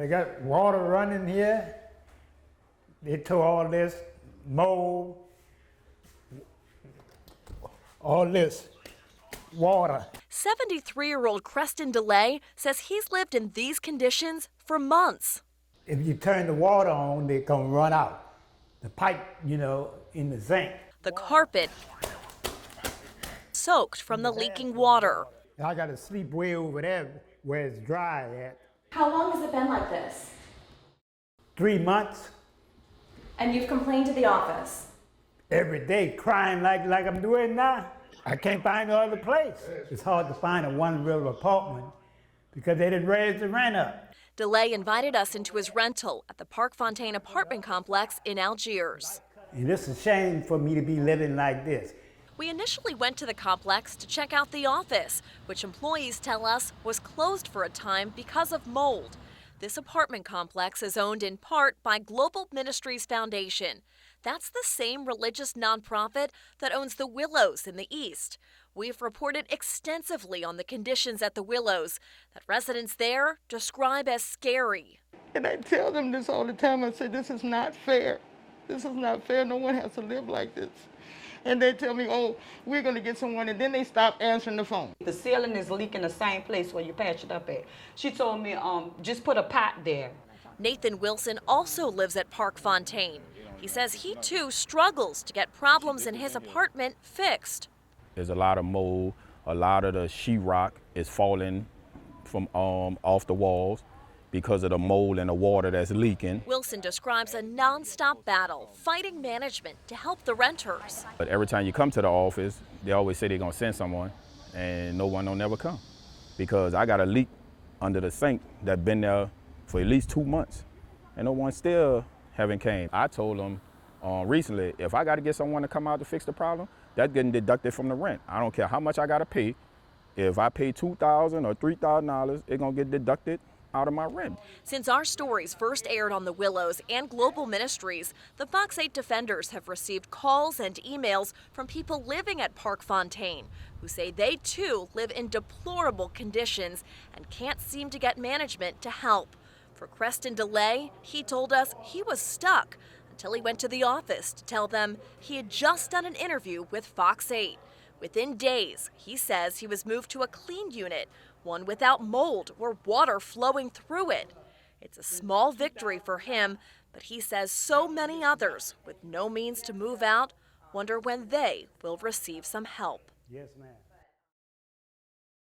They got water running here. They took all this mold, all this water. 73-year-old Creston DeLay says he's lived in these conditions for months. If you turn the water on, they're gonna run out. The pipe, in the zinc. The carpet soaked from the leaking water. I gotta sleep way over there where it's dry at. How long has it been like this? 3 months, And you've complained to the office? every day, crying like I'm doing now. I can't find no other place. It's hard to find a one-room apartment because they didn't raise the rent up. DeLay invited us into his rental at the Parc Fontaine apartment complex in Algiers. And it's a shame for me to be living like this. We initially went to the complex to check out the office, which employees tell us was closed for a time because of mold. This apartment complex is owned in part by Global Ministries Foundation. That's the same religious nonprofit that owns the Willows in the East. We've reported extensively on the conditions at the Willows that residents there describe as scary. And I tell them this all the time. I say, this is not fair. This is not fair. No one has to live like this. And they tell me, oh, we're going to get someone, and then they stop answering the phone. The ceiling is leaking the same place where you patch it up at. She told me, just put a pot there. Nathan Wilson also lives at Parc Fontaine. He says he too struggles to get problems in his apartment fixed. There's a lot of mold, a lot of the sheetrock is falling from off the walls because of the mold and the water that's leaking. Wilson describes a nonstop battle fighting management to help the renters. But every time you come to the office, they always say they're gonna send someone, and no one will never come. Because I got a leak under the sink that's been there for at least 2 months, and no one still haven't came. I told them recently, if I gotta get someone to come out to fix the problem, that's getting deducted from the rent. I don't care how much I gotta pay. If I pay $2,000 or $3,000, it's gonna get deducted out of my rent. Since our stories first aired on the Willows and Global Ministries, the Fox 8 defenders have received calls and emails from people living at Parc Fontaine who say they too live in deplorable conditions and can't seem to get management to help. For Creston DeLay, he told us he was stuck until he went to the office to tell them he had just done an interview with Fox 8. Within days, he says he was moved to a clean unit, one without mold or water flowing through it. It's a small victory for him, but he says so many others with no means to move out wonder when they will receive some help. Yes, ma'am.